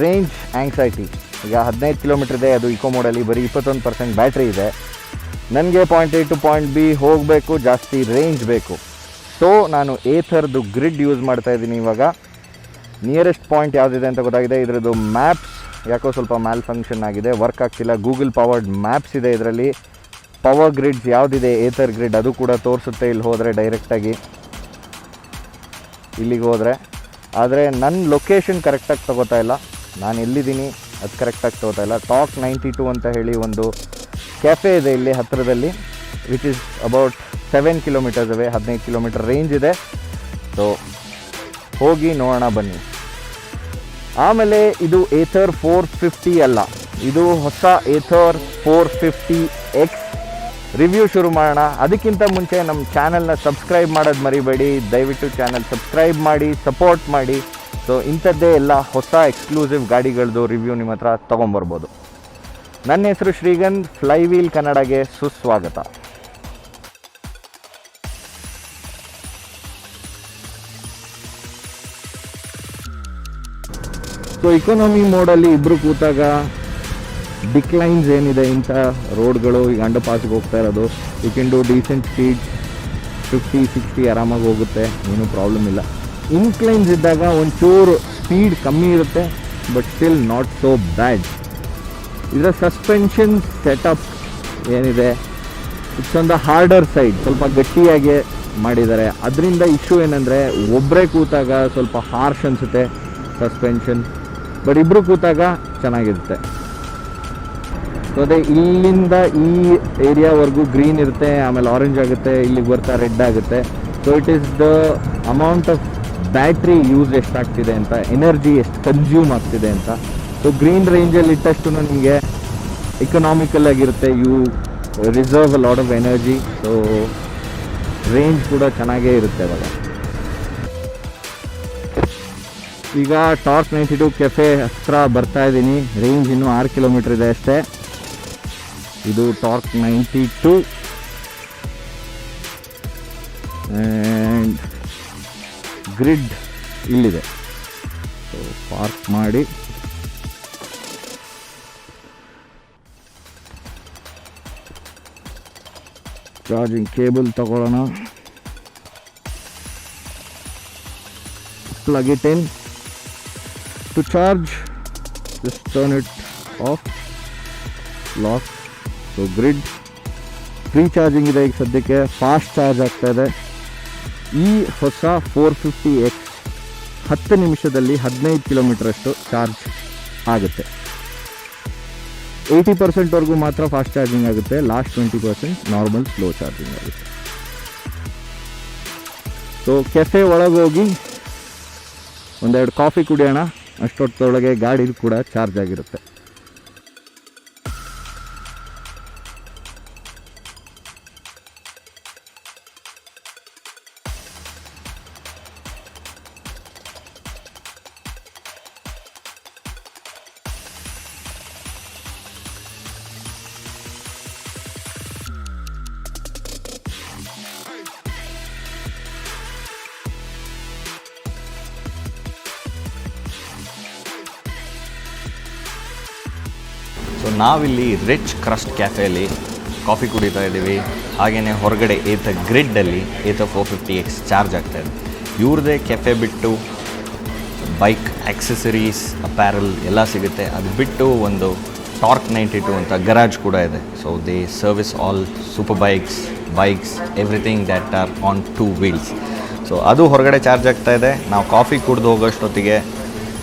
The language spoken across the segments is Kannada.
Range anxiety. ಈಗ 15 ಕಿಲೋಮೀಟ್ರ್ ಇದೆ, ಅದು ಇಕೋ ಮೋಡಲ್ಲಿ ಬರೀ 21% ಬ್ಯಾಟ್ರಿ ಇದೆ. ನನಗೆ point A to point B ಹೋಗಬೇಕು, ಜಾಸ್ತಿ ರೇಂಜ್ ಬೇಕು. ಸೊ ನಾನು ಏಥರ್ದು ಗ್ರಿಡ್ ಯೂಸ್ ಮಾಡ್ತಾಯಿದ್ದೀನಿ. ಇವಾಗ ನಿಯರೆಸ್ಟ್ ಪಾಯಿಂಟ್ ಯಾವುದಿದೆ ಅಂತ ಗೊತ್ತಾಗಿದೆ. ಇದರದ್ದು ಮ್ಯಾಪ್ಸ್ ಯಾಕೋ ಸ್ವಲ್ಪ ಮ್ಯಾಲ್ ಫಂಕ್ಷನ್ ಆಗಿದೆ, ವರ್ಕ್ ಆಗ್ತಿಲ್ಲ. ಗೂಗಲ್ ಪವರ್ಡ್ ಮ್ಯಾಪ್ಸ್ ಇದೆ ಇದರಲ್ಲಿ. ಪವರ್ ಗ್ರಿಡ್ಸ್ ಯಾವುದಿದೆ ಏಥರ್ ಗ್ರಿಡ್ ಅದು ಕೂಡ ತೋರಿಸುತ್ತೆ ಇಲ್ಲಿ ಹೋದರೆ, ಡೈರೆಕ್ಟಾಗಿ ಇಲ್ಲಿಗೆ ಹೋದರೆ. ಆದರೆ ನನ್ನ ಲೊಕೇಶನ್ ಕರೆಕ್ಟಾಗಿ ತೊಗೋತಾ ಇಲ್ಲ, ನಾನು ಎಲ್ಲಿದ್ದೀನಿ ಅದು ಕರೆಕ್ಟಾಗಿ ತೊಗೋತಾ ಇಲ್ಲ. ಟಾಕ್ 92 ಅಂತ ಹೇಳಿ ಒಂದು ಕೆಫೆ ಇದೆ ಇಲ್ಲಿ ಹತ್ತಿರದಲ್ಲಿ, which is about 7 kilometres away. 15 kilometre range ಇದೆ. ಸೊ ಹೋಗಿ ನೋಡೋಣ ಬನ್ನಿ. ಆಮೇಲೆ ಇದು ಏಥರ್ 450 ಅಲ್ಲ, ಇದು ಹೊಸ ಏಥರ್ 450X ರಿವ್ಯೂ ಶುರು ಮಾಡೋಣ. ಅದಕ್ಕಿಂತ ಮುಂಚೆ ನಮ್ಮ ಚಾನಲ್ನ ಸಬ್ಸ್ಕ್ರೈಬ್ ಮಾಡೋದು ಮರಿಬೇಡಿ. ದಯವಿಟ್ಟು ಚಾನಲ್ ಸಬ್ಸ್ಕ್ರೈಬ್ ಮಾಡಿ, ಸಪೋರ್ಟ್ ಮಾಡಿ. ಸೊ ಇಂಥದ್ದೇ ಎಲ್ಲ ಹೊಸ ಎಕ್ಸ್ಕ್ಲೂಸಿವ್ ಗಾಡಿಗಳದ್ದು ರಿವ್ಯೂ ನಿಮ್ಮ ಹತ್ರ ತೊಗೊಂಬರ್ಬೋದು. ನನ್ನ ಹೆಸರು ಶ್ರೀಗಂಧ್, ಫ್ಲೈವೀಲ್ ಕನ್ನಡಗೆ ಸುಸ್ವಾಗತ. ಸೊ ಇಕಾನಮಿ ಮೋಡಲ್ಲಿ ಇಬ್ಬರು ಕೂತಾಗ ಡಿಕ್ಲೈನ್ಸ್ ಏನಿದೆ ಇಂಥ ರೋಡ್ಗಳು, ಈಗ ಅಂಡರ್ ಪಾಸ್ಗೆ ಹೋಗ್ತಾ ಇರೋದು, you can do decent speed 50-60 ಆರಾಮಾಗಿ ಹೋಗುತ್ತೆ, ಏನೂ ಪ್ರಾಬ್ಲಮ್ ಇಲ್ಲ. ಇನ್ಕ್ಲೈನ್ಸ್ ಇದ್ದಾಗ ಒಂಚೂರು ಸ್ಪೀಡ್ ಕಮ್ಮಿ ಇರುತ್ತೆ, ಬಟ್ ಸ್ಟಿಲ್ ನಾಟ್ ಸೋ ಬ್ಯಾಡ್. ಇದರ ಸಸ್ಪೆನ್ಷನ್ ಸೆಟಪ್ ಏನಿದೆ, it's on the order side, ಸ್ವಲ್ಪ ಗಟ್ಟಿಯಾಗಿ ಮಾಡಿದ್ದಾರೆ. ಅದರಿಂದ ಇಶ್ಯೂ ಏನಂದರೆ ಒಬ್ಬರೇ ಕೂತಾಗ ಸ್ವಲ್ಪ ಹಾರ್ಶ್ ಅನಿಸುತ್ತೆ ಸಸ್ಪೆನ್ಷನ್, ಬಟ್ ಇಬ್ಬರು ಕೂತಾಗ ಚೆನ್ನಾಗಿರುತ್ತೆ. ಸೊ ಅದೇ ಇಲ್ಲಿಂದ ಈ ಏರಿಯಾವರೆಗೂ ಗ್ರೀನ್ ಇರುತ್ತೆ, ಆಮೇಲೆ ಆರೆಂಜ್ ಆಗುತ್ತೆ, ಇಲ್ಲಿಗೆ ಬರ್ತಾ ರೆಡ್ ಆಗುತ್ತೆ. So it is the amount of battery use ಎಷ್ಟಾಗ್ತಿದೆ ಅಂತ, ಎನರ್ಜಿ ಎಷ್ಟು ಕನ್ಸ್ಯೂಮ್ ಆಗ್ತಿದೆ ಅಂತ. ಸೊ ಗ್ರೀನ್ ರೇಂಜಲ್ಲಿ ಇಟ್ಟಷ್ಟು ನಿಮಗೆ ಇಕನಾಮಿಕಲ್ ಆಗಿರುತ್ತೆ, you reserve a lot of energy. So range ಕೂಡ ಚೆನ್ನಾಗೇ ಇರುತ್ತೆ ಅವಾಗ. ಈಗ ಟಾರ್ಕ್ 92 ಕೆಫೆ ಹತ್ರ ಬರ್ತಾ ಇದ್ದೀನಿ. ರೇಂಜ್ ಇನ್ನೂ 6 ಕಿಲೋಮೀಟ್ರ್ ಇದೆ ಅಷ್ಟೇ. ಇದು ಟಾರ್ಕ್ 92 ಆ್ಯಂಡ್ ಗ್ರಿಡ್ ಇಲ್ಲಿದೆ. ಸೊ ಪಾರ್ಕ್ ಮಾಡಿ ಚಾರ್ಜಿಂಗ್ ಕೇಬಲ್ ತಗೊಳ್ಳೋಣ, plug it in to charge, just turn it off, lock. So grid free charging ಇದೆ ಈಗ ಸದ್ಯಕ್ಕೆ, ಫಾಸ್ಟ್ ಚಾರ್ಜ್ ಆಗ್ತಾ ಇದೆ. ಈ ಹೊಸ 450X 10 ನಿಮಿಷದಲ್ಲಿ 15 ಕಿಲೋಮೀಟ್ರಷ್ಟು ಚಾರ್ಜ್ ಆಗುತ್ತೆ. 80%ವರೆಗೂ ಮಾತ್ರ ಫಾಸ್ಟ್ ಚಾರ್ಜಿಂಗ್ ಆಗುತ್ತೆ, ಲಾಸ್ಟ್ 20% ನಾರ್ಮಲ್ ಸ್ಲೋ ಚಾರ್ಜಿಂಗ್ ಆಗುತ್ತೆ. ಸೊ ಕೆಫೆ ಒಳಗೋಗಿ ಒಂದೆರಡು ಕಾಫಿ ಕುಡಿಯೋಣ, ಅಷ್ಟೊತ್ತೊಳಗೆ ಗಾಡಿ ಕೂಡ ಚಾರ್ಜ್ ಆಗಿರುತ್ತೆ. ಸೊ ನಾವಿಲ್ಲಿ ರಿಚ್ ಕ್ರಸ್ಟ್ ಕ್ಯಾಫೆಯಲ್ಲಿ ಕಾಫಿ ಕುಡಿತಾ ಇದ್ದೀವಿ. ಹಾಗೆಯೇ ಹೊರಗಡೆ ಏಥರ್ ಗ್ರಿಡ್ಡಲ್ಲಿ ಏಥರ್ 450X ಚಾರ್ಜ್ ಆಗ್ತಾಯಿದೆ. ಇವ್ರದ್ದೇ ಕೆಫೆ ಬಿಟ್ಟು ಬೈಕ್ ಆಕ್ಸೆಸರೀಸ್, ಅಪ್ಯಾರಲ್ ಎಲ್ಲ ಸಿಗುತ್ತೆ. ಅದು ಬಿಟ್ಟು ಒಂದು ಟಾರ್ಕ್ 92 ಅಂತ ಗರಾಜ್ ಕೂಡ ಇದೆ. So they service all super bikes everything that are on 2 wheels. So ಅದು ಹೊರಗಡೆ ಚಾರ್ಜ್ ಆಗ್ತಾಯಿದೆ. ನಾವು ಕಾಫಿ ಕುಡಿದು ಹೋಗೋಷ್ಟೊತ್ತಿಗೆ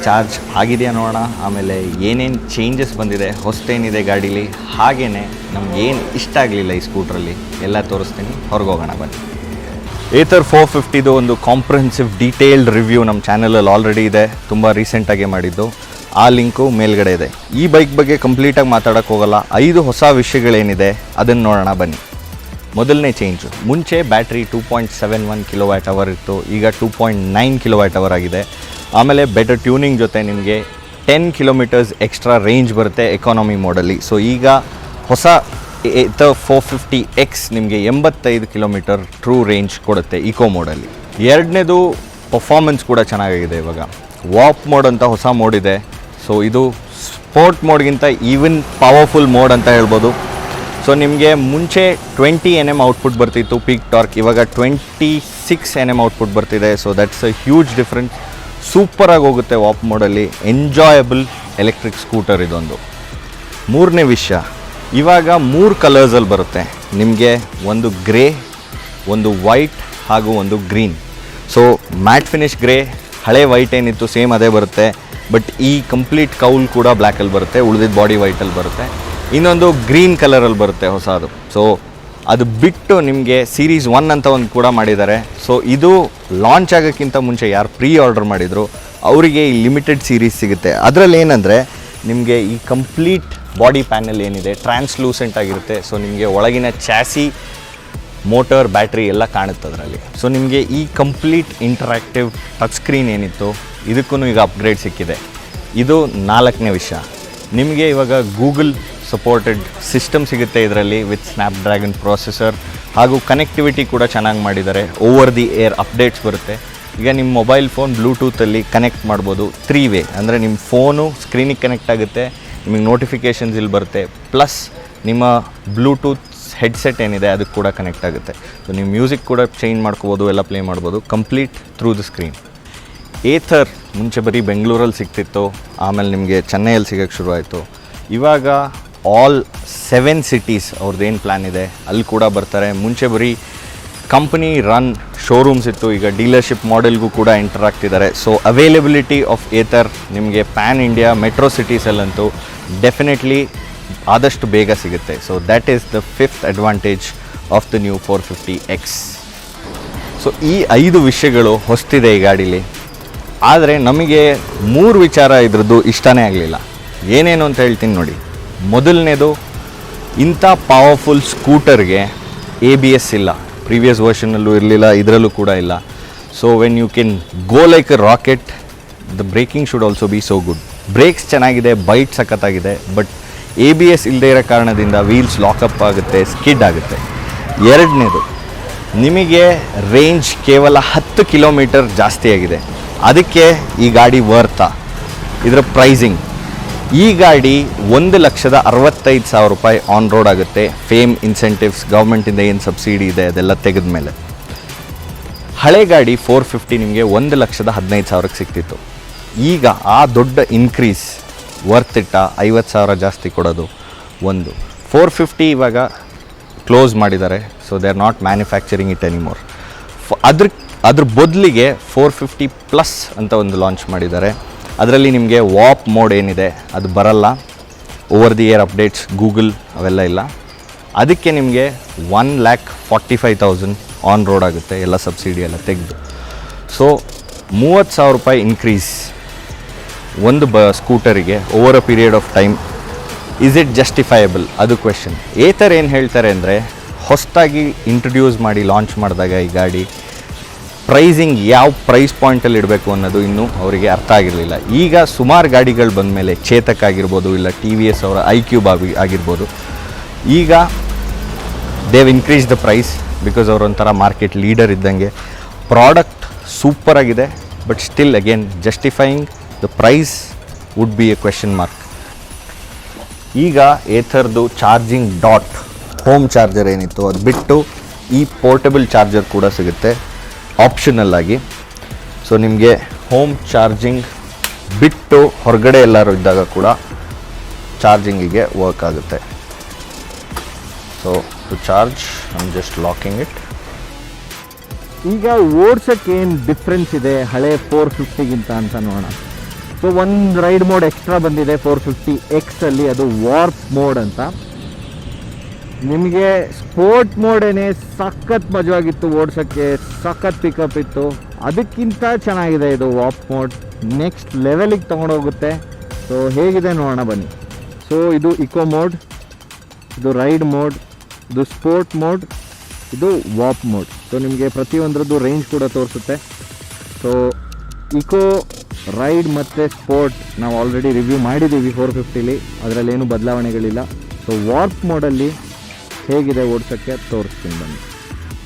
ಚಾರ್ಜ್ ಆಗಿದೆಯಾ ನೋಡೋಣ. ಆಮೇಲೆ ಏನೇನು ಚೇಂಜಸ್ ಬಂದಿದೆ, ಹೊಸತೇನಿದೆ ಗಾಡೀಲಿ, ಹಾಗೆಯೇ ನಮಗೇನು ಇಷ್ಟ ಆಗಲಿಲ್ಲ ಈ ಸ್ಕೂಟ್ರಲ್ಲಿ ಎಲ್ಲ ತೋರಿಸ್ತೀನಿ. ಹೊರಗೋಗೋಣ ಬನ್ನಿ. ಏಥರ್ 450 ಒಂದು ಕಾಂಪ್ರಿಹೆನ್ಸಿವ್ ಡೀಟೇಲ್ಡ್ ರಿವ್ಯೂ ನಮ್ಮ ಚಾನಲಲ್ಲಿ ಆಲ್ರೆಡಿ ಇದೆ, ತುಂಬ ರೀಸೆಂಟಾಗಿ ಮಾಡಿದ್ದು. ಆ ಲಿಂಕು ಮೇಲ್ಗಡೆ ಇದೆ. ಈ ಬೈಕ್ ಬಗ್ಗೆ ಕಂಪ್ಲೀಟಾಗಿ ಮಾತಾಡೋಕ್ಕೆ ಹೋಗಲ್ಲ. 5 ಹೊಸ ವಿಷಯಗಳೇನಿದೆ ಅದನ್ನು ನೋಡೋಣ ಬನ್ನಿ. ಮೊದಲನೇ ಚೇಂಜು, ಮುಂಚೆ ಬ್ಯಾಟ್ರಿ 2.71 kWh ಇತ್ತು, ಈಗ 2.9 kWh ಆಗಿದೆ. ಆಮೇಲೆ ಬೆಟರ್ ಟ್ಯೂನಿಂಗ್ ಜೊತೆ ನಿಮಗೆ 10 ಕಿಲೋಮೀಟರ್ಸ್ ಎಕ್ಸ್ಟ್ರಾ ರೇಂಜ್ ಬರುತ್ತೆ ಎಕಾನಮಿ ಮೋಡಲ್ಲಿ. ಸೊ ಈಗ ಹೊಸ ಏಥರ್ 450X ನಿಮಗೆ 85 ಕಿಲೋಮೀಟರ್ ಟ್ರೂ ರೇಂಜ್ ಕೊಡುತ್ತೆ ಇಕೋ ಮೋಡಲ್ಲಿ. ಎರಡನೇದು ಪರ್ಫಾರ್ಮೆನ್ಸ್ ಕೂಡ ಚೆನ್ನಾಗಿದೆ. ಇವಾಗ ವಾಪ್ ಮೋಡ್ ಅಂತ ಹೊಸ ಮೋಡ್ ಇದೆ. ಸೊ ಇದು ಸ್ಪೋರ್ಟ್ ಮೋಡ್ಗಿಂತ ಈವನ್ ಪವರ್ಫುಲ್ ಮೋಡ್ ಅಂತ ಹೇಳ್ಬೋದು. ಸೊ ನಿಮಗೆ ಮುಂಚೆ 20 NM ಔಟ್ಪುಟ್ ಬರ್ತಿತ್ತು ಪೀಕ್ ಟಾರ್ಕ್, ಇವಾಗ 26 NM ಔಟ್ಪುಟ್ ಬರ್ತಿದೆ. So that's a huge difference. ಸೂಪರಾಗಿ ಹೋಗುತ್ತೆ ವಾಪ್ ಮೋಡಲ್ಲಿ, ಎಂಜಾಯಬಲ್ ಎಲೆಕ್ಟ್ರಿಕ್ ಸ್ಕೂಟರ್ ಇದೊಂದು. ಮೂರನೇ ವಿಷಯ, ಇವಾಗ 3 ಕಲರ್ಸಲ್ಲಿ ಬರುತ್ತೆ ನಿಮಗೆ, ಒಂದು ಗ್ರೇ, ಒಂದು ವೈಟ್ ಹಾಗೂ ಒಂದು green. So matte finish grey, ಹಳೆ ವೈಟ್ ಏನಿತ್ತು ಸೇಮ್ ಅದೇ ಬರುತ್ತೆ, ಬಟ್ ಈ ಕಂಪ್ಲೀಟ್ ಕೌಲ್ ಕೂಡ ಬ್ಲ್ಯಾಕಲ್ಲಿ ಬರುತ್ತೆ, ಉಳಿದಿದ್ದ ಬಾಡಿ ವೈಟಲ್ಲಿ ಬರುತ್ತೆ. ಇನ್ನೊಂದು ಗ್ರೀನ್ ಕಲರಲ್ಲಿ ಬರುತ್ತೆ ಹೊಸದು. ಸೊ ಅದು ಬಿಟ್ಟು ನಿಮಗೆ ಸೀರೀಸ್ 1 ಅಂತ ಒಂದು ಕೂಡ ಮಾಡಿದ್ದಾರೆ. ಸೊ ಇದು ಲಾಂಚ್ ಆಗೋಕ್ಕಿಂತ ಮುಂಚೆ ಯಾರು ಪ್ರೀ ಆರ್ಡರ್ ಮಾಡಿದ್ರು ಅವರಿಗೆ ಈ ಲಿಮಿಟೆಡ್ ಸೀರೀಸ್ ಸಿಗುತ್ತೆ. ಅದರಲ್ಲಿ ಏನಂದರೆ ನಿಮಗೆ ಈ ಕಂಪ್ಲೀಟ್ ಬಾಡಿ ಪ್ಯಾನಲ್ ಏನಿದೆ ಟ್ರಾನ್ಸ್ಲೂಸೆಂಟ್ ಆಗಿರುತ್ತೆ. ಸೊ ನಿಮಗೆ ಒಳಗಿನ ಚಾಸಿ, ಮೋಟರ್, ಬ್ಯಾಟ್ರಿ ಎಲ್ಲ ಕಾಣುತ್ತೆ ಅದರಲ್ಲಿ. ಸೊ ನಿಮಗೆ ಈ ಕಂಪ್ಲೀಟ್ ಇಂಟರಾಕ್ಟಿವ್ ಟಚ್ ಸ್ಕ್ರೀನ್ ಏನಿತ್ತು ಇದಕ್ಕೂ ಈಗ ಅಪ್ಗ್ರೇಡ್ ಸಿಕ್ಕಿದೆ. ಇದು 4ನೇ ವಿಷಯ. ನಿಮಗೆ ಇವಾಗ ಗೂಗಲ್ ಸಪೋರ್ಟೆಡ್ ಸಿಸ್ಟಮ್ ಸಿಗುತ್ತೆ ಇದರಲ್ಲಿ ವಿತ್ ಸ್ನ್ಯಾಪ್ಡ್ರ್ಯಾಗನ್ ಪ್ರೊಸೆಸರ್, ಹಾಗೂ ಕನೆಕ್ಟಿವಿಟಿ ಕೂಡ ಚೆನ್ನಾಗಿ ಮಾಡಿದ್ದಾರೆ. ಓವರ್ ದಿ ಏರ್ ಅಪ್ಡೇಟ್ಸ್ ಬರುತ್ತೆ. ಈಗ ನಿಮ್ಮ ಮೊಬೈಲ್ ಫೋನ್ ಬ್ಲೂಟೂತಲ್ಲಿ ಕನೆಕ್ಟ್ ಮಾಡ್ಬೋದು 3 ವೇ, ಅಂದರೆ ನಿಮ್ಮ ಫೋನು ಸ್ಕ್ರೀನಿಗೆ ಕನೆಕ್ಟ್ ಆಗುತ್ತೆ, ನಿಮಗೆ ನೋಟಿಫಿಕೇಷನ್ಸ್ ಇಲ್ಲಿ ಬರುತ್ತೆ, ಪ್ಲಸ್ ನಿಮ್ಮ ಬ್ಲೂಟೂತ್ ಹೆಡ್ಸೆಟ್ ಏನಿದೆ ಅದಕ್ಕೆ ಕೂಡ ಕನೆಕ್ಟ್ ಆಗುತ್ತೆ. ಸೊ ನೀವು ಮ್ಯೂಸಿಕ್ ಕೂಡ ಚೇಂಜ್ ಮಾಡ್ಕೋಬೋದು, ಎಲ್ಲ ಪ್ಲೇ ಮಾಡ್ಬೋದು complete through the screen. Either ಮುಂಚೆ ಬರೀ ಬೆಂಗಳೂರಲ್ಲಿ ಸಿಗ್ತಿತ್ತು, ಆಮೇಲೆ ನಿಮಗೆ ಚೆನ್ನೈಯಲ್ಲಿ ಸಿಗೋಕ್ಕೆ ಶುರುವಾಯಿತು. ಇವಾಗ ಆಲ್ 7 ಸಿಟೀಸ್ ಅವ್ರದ್ದೇನು ಪ್ಲ್ಯಾನ್ ಇದೆ ಅಲ್ಲಿ ಕೂಡ ಬರ್ತಾರೆ. ಮುಂಚೆ ಬರೀ ಕಂಪನಿ ರನ್ ಶೋರೂಮ್ಸ್ ಇತ್ತು, ಈಗ ಡೀಲರ್ಶಿಪ್ ಮಾಡೆಲ್ಗೂ ಕೂಡ ಎಂಟರ್ ಆಗ್ತಿದ್ದಾರೆ. ಸೊ ಅವೈಲೇಬಿಲಿಟಿ ಆಫ್ ಏಥರ್ ನಿಮಗೆ ಪ್ಯಾನ್ ಇಂಡಿಯಾ ಮೆಟ್ರೋ ಸಿಟೀಸಲ್ಲಂತೂ ಡೆಫಿನೆಟ್ಲಿ ಆದಷ್ಟು ಬೇಗ ಸಿಗುತ್ತೆ. So that is the 5th advantage of the new 450X. So ಈ 5 ವಿಷಯಗಳು ಹೊಸ್ತಿದೆ ಈ ಗಾಡೀಲಿ. ಆದರೆ ನಮಗೆ 3 ವಿಚಾರ ಇದ್ರದ್ದು ಇಷ್ಟನೇ ಆಗಲಿಲ್ಲ. ಏನೇನು ಅಂತ ಹೇಳ್ತೀನಿ ನೋಡಿ. ಮೊದಲನೇದು, ಇಂಥ ಪವರ್ಫುಲ್ ಸ್ಕೂಟರ್ಗೆ ABS ಇಲ್ಲ, ಪ್ರೀವಿಯಸ್ ವರ್ಷನಲ್ಲೂ ಇರಲಿಲ್ಲ, ಇದರಲ್ಲೂ ಕೂಡ ಇಲ್ಲ. So when you can go like a rocket, the braking should also be so good. Brakes ಚೆನ್ನಾಗಿದೆ, ಬೈಟ್ ಸಖತ್ತಾಗಿದೆ, ಬಟ್ ABS ಇಲ್ಲದೆ ಇರೋ ಕಾರಣದಿಂದ ವೀಲ್ಸ್ ಲಾಕಪ್ ಆಗುತ್ತೆ, ಸ್ಕಿಡ್ ಆಗುತ್ತೆ. ಎರಡನೇದು, ನಿಮಗೆ ರೇಂಜ್ ಕೇವಲ 10 ಕಿಲೋಮೀಟರ್ ಜಾಸ್ತಿ ಆಗಿದೆ. ಅದಕ್ಕೆ ಈ ಗಾಡಿ ವರ್ತಾ? ಇದರ ಪ್ರೈಸಿಂಗ್, ಈ ಗಾಡಿ 1,65,000 ರೂಪಾಯಿ ಆನ್ ರೋಡ್ ಆಗುತ್ತೆ. ಫೇಮ್, ಇನ್ಸೆಂಟಿವ್ಸ್, ಗೌರ್ಮೆಂಟಿಂದ ಏನು ಸಬ್ಸಿಡಿ ಇದೆ ಅದೆಲ್ಲ ತೆಗೆದ ಮೇಲೆ. ಹಳೆ ಗಾಡಿ 450 ನಿಮಗೆ 1,15,000ಕ್ಕೆ ಸಿಗ್ತಿತ್ತು. ಈಗ ಆ ದೊಡ್ಡ ಇನ್ಕ್ರೀಸ್ ವರ್ತಿಟ್ಟ 50,000 ಜಾಸ್ತಿ ಕೊಡೋದು. ಒಂದು 450 ಇವಾಗ ಕ್ಲೋಸ್ ಮಾಡಿದ್ದಾರೆ. So they are not manufacturing it anymore. ಅದ್ರ ಬದಲಿಗೆ 450 ಪ್ಲಸ್ ಅಂತ ಒಂದು ಲಾಂಚ್ ಮಾಡಿದ್ದಾರೆ. ಅದರಲ್ಲಿ ನಿಮಗೆ ವಾಪ್ ಮೋಡ್ ಏನಿದೆ ಅದು ಬರಲ್ಲ, over the air updates, Google ಅವೆಲ್ಲ ಇಲ್ಲ. ಅದಕ್ಕೆ ನಿಮಗೆ 1,45,000 ಆನ್ ರೋಡ್ ಆಗುತ್ತೆ, ಎಲ್ಲ ಸಬ್ಸಿಡಿ ಎಲ್ಲ ತೆಗೆದು. ಸೊ 30,000 ರೂಪಾಯಿ ಇನ್ಕ್ರೀಸ್ ಒಂದು ಸ್ಕೂಟರಿಗೆ over a period of time. Is it justifiable? ಅದು ಕ್ವೆಶನ್. ಏಥರ್ ಏನು ಹೇಳ್ತಾರೆ ಅಂದರೆ, ಹೊಸದಾಗಿ ಇಂಟ್ರೊಡ್ಯೂಸ್ ಮಾಡಿ ಲಾಂಚ್ ಮಾಡಿದಾಗ ಈ ಗಾಡಿ ಪ್ರೈಸಿಂಗ್ ಯಾವ ಪ್ರೈಸ್ ಪಾಯಿಂಟಲ್ಲಿ ಇಡಬೇಕು ಅನ್ನೋದು ಇನ್ನೂ ಅವರಿಗೆ ಅರ್ಥ ಆಗಿರಲಿಲ್ಲ. ಈಗ ಸುಮಾರು ಗಾಡಿಗಳು ಬಂದ ಮೇಲೆ, ಚೇತಕ್ ಆಗಿರ್ಬೋದು, ಇಲ್ಲ TVS ಅವರ iQube ಆಗಿರ್ಬೋದು, ಈಗ they've increase the price because ಅವರೊಂಥರ ಮಾರ್ಕೆಟ್ ಲೀಡರ್ ಇದ್ದಂಗೆ. ಪ್ರಾಡಕ್ಟ್ ಸೂಪರ್ ಆಗಿದೆ, but still again justifying the price would be a question mark. ಈಗ ಏಥರ್ದು ಚಾರ್ಜಿಂಗ್ ಡಾಟ್ ಹೋಮ್ ಚಾರ್ಜರ್ ಏನಿತ್ತು ಅದು ಬಿಟ್ಟು ಈ ಪೋರ್ಟಬಲ್ ಚಾರ್ಜರ್ ಕೂಡ ಸಿಗುತ್ತೆ ಆಪ್ಷನಲ್ ಆಗಿ. ಸೊ ನಿಮಗೆ ಹೋಮ್ ಚಾರ್ಜಿಂಗ್ ಬಿಟ್ಟು ಹೊರಗಡೆ ಎಲ್ಲರೂ ಇದ್ದಾಗ ಕೂಡ ಚಾರ್ಜಿಂಗಿಗೆ ವರ್ಕ್ ಆಗುತ್ತೆ. So to charge I am just locking it. ಈಗ ಓಡ್ಸೋಕ್ಕೆ ಏನು ಡಿಫ್ರೆನ್ಸ್ ಇದೆ ಹಳೆ 450ಗಿಂತ ಅಂತ ನೋಡೋಣ. ಸೊ ಒಂದು ರೈಡ್ ಮೋಡ್ ಎಕ್ಸ್ಟ್ರಾ ಬಂದಿದೆ 450X ಅಲ್ಲಿ, ಅದು ವಾರ್ಪ್ ಮೋಡ್ ಅಂತ. ನಿಮಗೆ ಸ್ಪೋರ್ಟ್ ಮೋಡೇನೆ ಸಖತ್ ಮಜವಾಗಿತ್ತು ಓಡ್ಸೋಕ್ಕೆ, ಸಖತ್ ಪಿಕಪ್ ಇತ್ತು. ಅದಕ್ಕಿಂತ ಚೆನ್ನಾಗಿದೆ ಇದು ವಾರ್ಪ್ ಮೋಡ್, ನೆಕ್ಸ್ಟ್ ಲೆವೆಲಿಗೆ ತೊಗೊಂಡೋಗುತ್ತೆ. ಸೊ ಹೇಗಿದೆ ನೋಡೋಣ ಬನ್ನಿ. ಸೊ ಇದು ಇಕೋ ಮೋಡ್, ಇದು ರೈಡ್ ಮೋಡ್, ಇದು ಸ್ಪೋರ್ಟ್ ಮೋಡ್, ಇದು ವಾರ್ಪ್ ಮೋಡ್. ಸೊ ನಿಮಗೆ ಪ್ರತಿಯೊಂದರದ್ದು ರೇಂಜ್ ಕೂಡ ತೋರಿಸುತ್ತೆ. ಸೊ ಇಕೋ, ರೈಡ್ ಮತ್ತು ಸ್ಪೋರ್ಟ್ ನಾವು ಆಲ್ರೆಡಿ ರಿವ್ಯೂ ಮಾಡಿದ್ದೀವಿ 450ಲಿ, ಅದರಲ್ಲೇನು ಬದಲಾವಣೆಗಳಿಲ್ಲ. ಸೊ ವಾರ್ಪ್ ಮೋಡಲ್ಲಿ ಹೇಗಿದೆ ಓಡಿಸೋಕ್ಕೆ ತೋರಿಸ್ತೀನಿ ಬನ್ನಿ.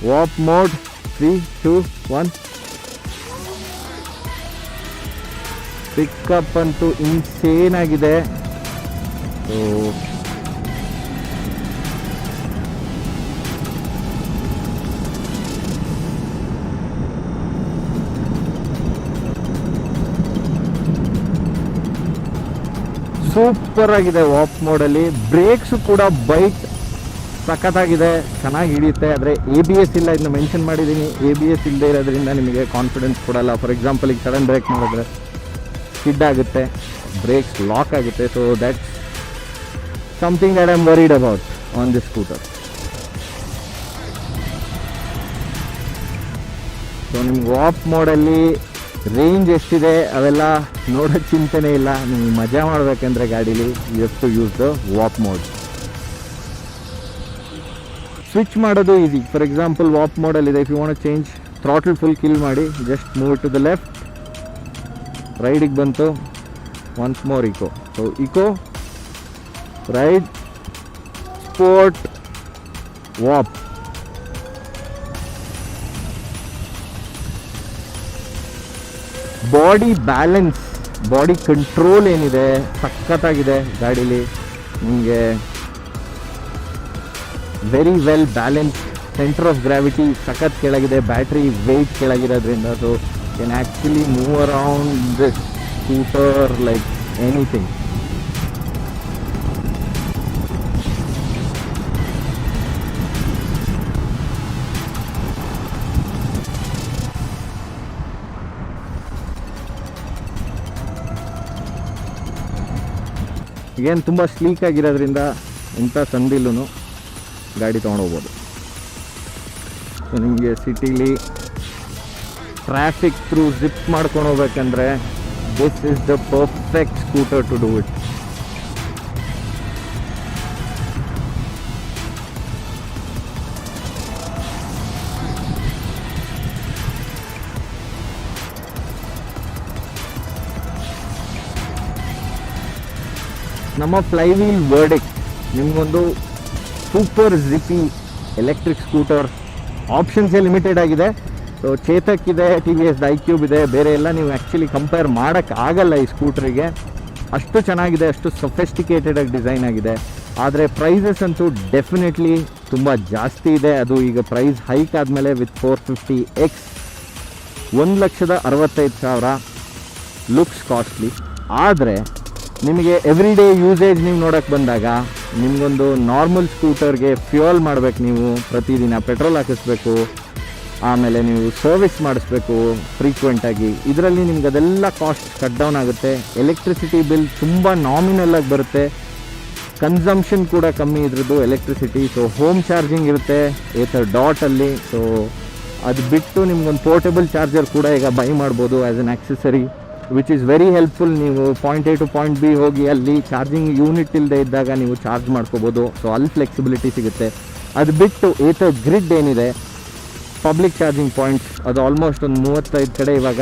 Warp mode 3, 2, 1. ಪಿಕಪ್ ಅಂತೂ ಇನ್ಸೇನ್ ಆಗಿದೆ. ಸೊ ಸೂಪರ್ ಆಗಿದೆ ವಾಪ್ ಮೋಡಲ್ಲಿ. ಬ್ರೇಕ್ಸು ಕೂಡ ಬೈಟ್ ಸಖತ್ತಾಗಿದೆ, ಚೆನ್ನಾಗಿ ಹಿಡಿಯುತ್ತೆ. ಆದರೆ ABS ಇಲ್ಲ, ಇದನ್ನ ಮೆನ್ಷನ್ ಮಾಡಿದ್ದೀನಿ. ABS ಇಲ್ಲದೆ ಇರೋದ್ರಿಂದ ನಿಮಗೆ ಕಾನ್ಫಿಡೆನ್ಸ್ ಕೊಡಲ್ಲ. ಫಾರ್ ಎಕ್ಸಾಂಪಲ್ ಈಗ ಸಡನ್ ಬ್ರೇಕ್ ಮಾಡಿದ್ರೆ ಸ್ಕಿಡ್ ಆಗುತ್ತೆ, ಬ್ರೇಕ್ಸ್ ಲಾಕ್ ಆಗುತ್ತೆ. So that's something that I am worried about on this scooter. So ನಿಮ್ಗೆ ವಾಪ್ ಮೋಡಲ್ಲಿ ರೇಂಜ್ ಎಷ್ಟಿದೆ ಅವೆಲ್ಲ ನೋಡೋ ಚಿಂತೆನೇ ಇಲ್ಲ. ನೀವು ಮಜಾ ಮಾಡಬೇಕಂದ್ರೆ ಗಾಡೀಲಿ you have to use the warp mode. Switch ಮಾಡೋದು ಈಸಿ. ಫಾರ್ ಎಕ್ಸಾಂಪಲ್ ವಾಪ್ ಮೋಡಲ್ಲಿದೆ, if you want change throttle full kill ಮಾಡಿ, just move to the left, ರೈಡಿಗೆ ಬಂತು, once more eco. So eco, ride, sport, warp. Body balance, body control ಏನಿದೆ ಸಖತ್ತಾಗಿದೆ ಗಾಡೀಲಿ. ನಿಮಗೆ very well balance, centre of gravity ಸಖತ್ ಕೆಳಗಿದೆ, ಬ್ಯಾಟ್ರಿ ವೆಯ್ಟ್ ಕೆಳಗಿರೋದ್ರಿಂದ. So can actually move around this scooter like anything. ಏನು ತುಂಬ ಸ್ಲೀಕ್ ಆಗಿರೋದ್ರಿಂದ ಇಂಥ ಸಂದಿಲ್ಲೂ ಗಾಡಿ ತೊಗೊಂಡೋಗ್ಬೋದು. ಸೊ ನಿಮಗೆ ಸಿಟಿಲಿ ಟ್ರಾಫಿಕ್ ಥ್ರೂ ಜಿಪ್ ಮಾಡ್ಕೊಂಡು ಹೋಗ್ಬೇಕಂದ್ರೆ this is the perfect scooter to do it. ನಮ್ಮ ಫ್ಲೈವೀಲ್ ವರ್ಡಿಕ್ ನಿಮಗೊಂದು ಸೂಪರ್ ಜಿಪಿ ಎಲೆಕ್ಟ್ರಿಕ್ ಸ್ಕೂಟರ್. ಆಪ್ಷನ್ಸೇ ಲಿಮಿಟೆಡ್ ಆಗಿದೆ. ಸೊ ಚೇತಕ್ ಇದೆ, TVS iQube ಇದೆ, ಬೇರೆ ಎಲ್ಲ ನೀವು ಆ್ಯಕ್ಚುಲಿ ಕಂಪೇರ್ ಮಾಡೋಕ್ಕಾಗಲ್ಲ ಈ ಸ್ಕೂಟ್ರಿಗೆ. ಅಷ್ಟು ಚೆನ್ನಾಗಿದೆ, ಅಷ್ಟು ಸೊಫೆಸ್ಟಿಕೇಟೆಡ್ ಆಗಿ ಡಿಸೈನ್ ಆಗಿದೆ. ಆದರೆ ಪ್ರೈಸಸ್ ಅಂತೂ ಡೆಫಿನೆಟ್ಲಿ ತುಂಬ ಜಾಸ್ತಿ ಇದೆ. ಅದು ಈಗ ಪ್ರೈಸ್ ಹೈಕ್ ಆದಮೇಲೆ ವಿತ್ 450X 1,65,000 ಲುಕ್ಸ್ ಕಾಸ್ಟ್ಲಿ. ಆದರೆ ನಿಮಗೆ ಎವ್ರಿ ಡೇ ಯೂಸೇಜ್ ನೀವು ನೋಡೋಕ್ಕೆ ಬಂದಾಗ ನಿಮಗೊಂದು ನಾರ್ಮಲ್ ಸ್ಕೂಟರ್ಗೆ ಫ್ಯೂಯಲ್ ಮಾಡಬೇಕು, ನೀವು ಪ್ರತಿದಿನ ಪೆಟ್ರೋಲ್ ಹಾಕಿಸ್ಬೇಕು, ಆಮೇಲೆ ನೀವು ಸರ್ವಿಸ್ ಮಾಡಿಸ್ಬೇಕು ಫ್ರೀಕ್ವೆಂಟಾಗಿ. ಇದರಲ್ಲಿ ನಿಮ್ಗೆ ಅದೆಲ್ಲ ಕಾಸ್ಟ್ ಕಟ್ ಡೌನ್ ಆಗುತ್ತೆ. ಎಲೆಕ್ಟ್ರಿಸಿಟಿ ಬಿಲ್ ತುಂಬ ನಾಮಿನಲ್ ಆಗಿ ಬರುತ್ತೆ, ಕನ್ಸಂಪ್ಷನ್ ಕೂಡ ಕಮ್ಮಿ ಇದ್ರದ್ದು ಎಲೆಕ್ಟ್ರಿಸಿಟಿ. ಸೊ ಹೋಮ್ ಚಾರ್ಜಿಂಗ್ ಇರುತ್ತೆ ಏತರ್ ಡಾಟಲ್ಲಿ. ಸೊ ಅದು ಬಿಟ್ಟು ನಿಮ್ಗೊಂದು ಪೋರ್ಟೇಬಲ್ ಚಾರ್ಜರ್ ಕೂಡ ಈಗ ಬೈ ಮಾಡ್ಬೋದು as an accessory, which is very helpful. ನೀವು point A to point B ಹೋಗಿ ಅಲ್ಲಿ ಚಾರ್ಜಿಂಗ್ ಯೂನಿಟ್ ಇಲ್ಲದೆ ಇದ್ದಾಗ ನೀವು ಚಾರ್ಜ್ ಮಾಡ್ಕೋಬೋದು. ಸೊ ಅಲ್ಲಿ ಫ್ಲೆಕ್ಸಿಬಿಲಿಟಿ ಸಿಗುತ್ತೆ. ಅದು ಬಿಟ್ಟು ಏತರ್ ಗ್ರಿಡ್ ಏನಿದೆ, ಪಬ್ಲಿಕ್ ಚಾರ್ಜಿಂಗ್ ಪಾಯಿಂಟ್ಸ್, ಅದು ಆಲ್ಮೋಸ್ಟ್ ಒಂದು 35 ಕಡೆ ಇವಾಗ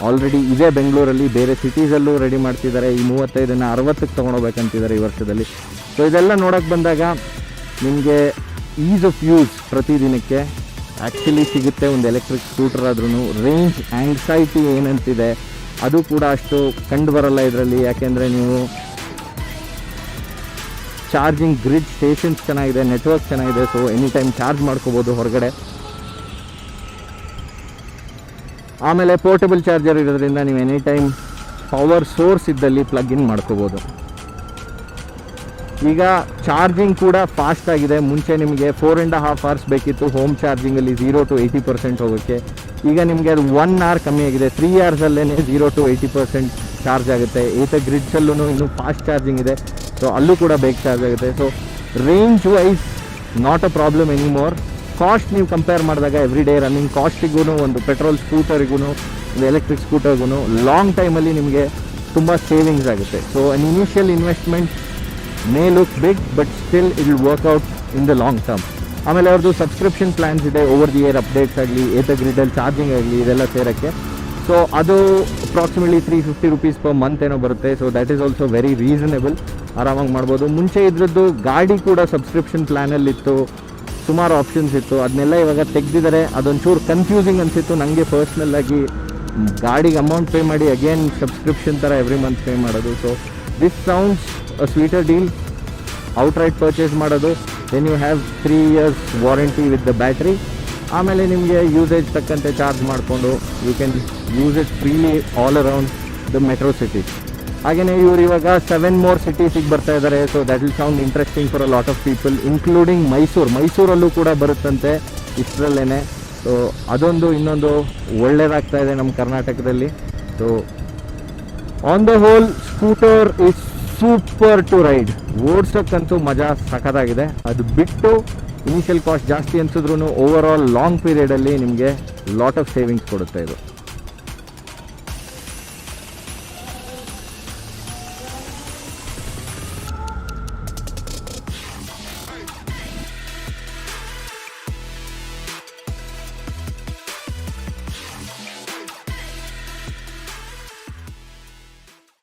ಆಲ್ರೆಡಿ ಇದೆ ಬೆಂಗಳೂರಲ್ಲಿ. ಬೇರೆ ಸಿಟೀಸಲ್ಲೂ ರೆಡಿ ಮಾಡ್ತಿದ್ದಾರೆ. ಈ 35ನ್ನು 60ಕ್ಕೆ ತೊಗೊಂಡೋಗ್ಬೇಕಂತಿದ್ದಾರೆ ಈ ವರ್ಷದಲ್ಲಿ. ಸೊ ಇದೆಲ್ಲ ನೋಡೋಕ್ಕೆ ಬಂದಾಗ ನಿಮಗೆ ಈಸ್ ಆಫ್ ಯೂಸ್ ಪ್ರತಿದಿನಕ್ಕೆ ಆ್ಯಕ್ಚುಲಿ ಸಿಗುತ್ತೆ ಒಂದು ಎಲೆಕ್ಟ್ರಿಕ್ ಸ್ಕೂಟರ್ ಆದ್ರೂ. ರೇಂಜ್ ಆ್ಯಂಗ್ಸೈಟಿ ಏನಂತಿದೆ ಅದು ಕೂಡ ಅಷ್ಟು ಕಂಡು ಬರೋಲ್ಲ ಇದರಲ್ಲಿ. ಯಾಕೆಂದರೆ ನೀವು ಚಾರ್ಜಿಂಗ್ ಗ್ರಿಡ್ ಸ್ಟೇಷನ್ಸ್ ಚೆನ್ನಾಗಿದೆ, ನೆಟ್ವರ್ಕ್ ಚೆನ್ನಾಗಿದೆ. ಸೊ ಎನಿ ಟೈಮ್ ಚಾರ್ಜ್ ಮಾಡ್ಕೋಬೋದು ಹೊರಗಡೆ. ಆಮೇಲೆ ಪೋರ್ಟೇಬಲ್ ಚಾರ್ಜರ್ ಇರೋದ್ರಿಂದ ನೀವು ಎನಿ ಟೈಮ್ ಪವರ್ ಸೋರ್ಸ್ ಇದ್ದಲ್ಲಿ ಪ್ಲಗ್ ಇನ್ ಮಾಡ್ಕೋಬೋದು. ಈಗ ಚಾರ್ಜಿಂಗ್ ಕೂಡ ಫಾಸ್ಟ್ ಆಗಿದೆ. ಮುಂಚೆ ನಿಮಗೆ 4.5 hours ಬೇಕಿತ್ತು ಹೋಮ್ ಚಾರ್ಜಿಂಗಲ್ಲಿ 0 to 80% ಹೋಗೋಕ್ಕೆ. ಈಗ ನಿಮಗೆ ಅದು 1 hour ಕಮ್ಮಿ ಆಗಿದೆ. 3 hours ಅಲ್ಲೇ 0 to 80% ಚಾರ್ಜ್ ಆಗುತ್ತೆ. ಗ್ರಿಡ್ಸಲ್ಲೂ ಇನ್ನೂ ಫಾಸ್ಟ್ ಚಾರ್ಜಿಂಗ್ ಇದೆ. ಸೊ ಅಲ್ಲೂ ಕೂಡ ಬೇಗ ಚಾರ್ಜ್ ಆಗುತ್ತೆ. So range wise not a problem anymore. Cost ನೀವು ಕಂಪೇರ್ ಮಾಡಿದಾಗ ಎವ್ರಿ ಡೇ ರನ್ನಿಂಗ್ ಕಾಸ್ಟಿಗೂ ಒಂದು ಪೆಟ್ರೋಲ್ ಸ್ಕೂಟರಿಗೂ ಒಂದು ಎಲೆಕ್ಟ್ರಿಕ್ ಸ್ಕೂಟರ್ಗೂ ಲಾಂಗ್ ಟೈಮಲ್ಲಿ ನಿಮಗೆ ತುಂಬ ಸೇವಿಂಗ್ಸ್ ಆಗುತ್ತೆ. So an initial investment may look big but still it will work out in the long term. ಆಮೇಲೆ ಅವ್ರದ್ದು ಸಬ್ಸ್ಕ್ರಿಪ್ಷನ್ ಪ್ಲ್ಯಾನ್ಸ್ ಇದೆ, ಓವರ್ ದಿ ಇಯರ್ ಅಪ್ಡೇಟ್ಸ್ ಆಗಲಿ, ಗ್ರಿಡಲ್ಲಿ ಚಾರ್ಜಿಂಗ್ ಆಗಲಿ, ಇದೆಲ್ಲ ಸೇರೋಕ್ಕೆ. ಸೊ ಅದು ಅಪ್ರಾಕ್ಸಿಮೇಟ್ಲಿ 350 rupees per month ಏನೋ ಬರುತ್ತೆ. So that is also very reasonable, ಆರಾಮಾಗಿ ಮಾಡ್ಬೋದು. ಮುಂಚೆ ಇದ್ರದ್ದು ಗಾಡಿ ಕೂಡ ಸಬ್ಸ್ಕ್ರಿಪ್ಷನ್ ಪ್ಲ್ಯಾನಲ್ಲಿತ್ತು, ಸುಮಾರು ಆಪ್ಷನ್ಸ್ ಇತ್ತು. ಅದನ್ನೆಲ್ಲ ಇವಾಗ ತೆಗೆದಿದ್ದಾರೆ. ಅದೊಂಚೂರು ಕನ್ಫ್ಯೂಸಿಂಗ್ ಅನಿಸಿತ್ತು ನನಗೆ ಪರ್ಸ್ನಲ್ಲಾಗಿ. ಗಾಡಿಗೆ ಅಮೌಂಟ್ ಪೇ ಮಾಡಿ ಅಗೇನ್ ಸಬ್ಸ್ಕ್ರಿಪ್ಷನ್ ಥರ ಎವ್ರಿ ಮಂತ್ ಪೇ ಮಾಡೋದು. So this sounds a sweeter deal. Outright purchase ಮಾಡೋದು, then you have 3 years warranty with the battery. ಆಮೇಲೆ ನಿಮಗೆ ಯೂಸೇಜ್ ತಕ್ಕಂತೆ ಚಾರ್ಜ್ ಮಾಡಿಕೊಂಡು you can use it freely all around the metro cities. ಹಾಗೆಯೇ ಇವರು ಇವಾಗ 7 more ಸಿಟೀಸಿಗೆ ಬರ್ತಾ ಇದ್ದಾರೆ. So that will sound interesting for a lot of people, including ಮೈಸೂರಲ್ಲೂ ಕೂಡ ಬರುತ್ತಂತೆ ಇಷ್ಟರಲ್ಲೇ. ಸೊ ಅದೊಂದು ಇನ್ನೊಂದು ಒಳ್ಳೆಯದಾಗ್ತಾ ಇದೆ ನಮ್ಮ ಕರ್ನಾಟಕದಲ್ಲಿ. So on the whole scooter is super to ride. ಓಡ್ಸೋಕ್ಕಂತೂ ಮಜಾ ಸಖತ್ತಾಗಿದೆ. ಅದು ಬಿಟ್ಟು ಇನಿಷಿಯಲ್ ಕಾಸ್ಟ್ ಜಾಸ್ತಿ ಅನ್ಸಿದ್ರು ಓವರ್ ಆಲ್ ಲಾಂಗ್ ಪೀರಿಯಡಲ್ಲಿ ನಿಮಗೆ ಲಾಟ್ ಆಫ್ ಸೇವಿಂಗ್ಸ್ ಕೊಡುತ್ತೆ ಇದು.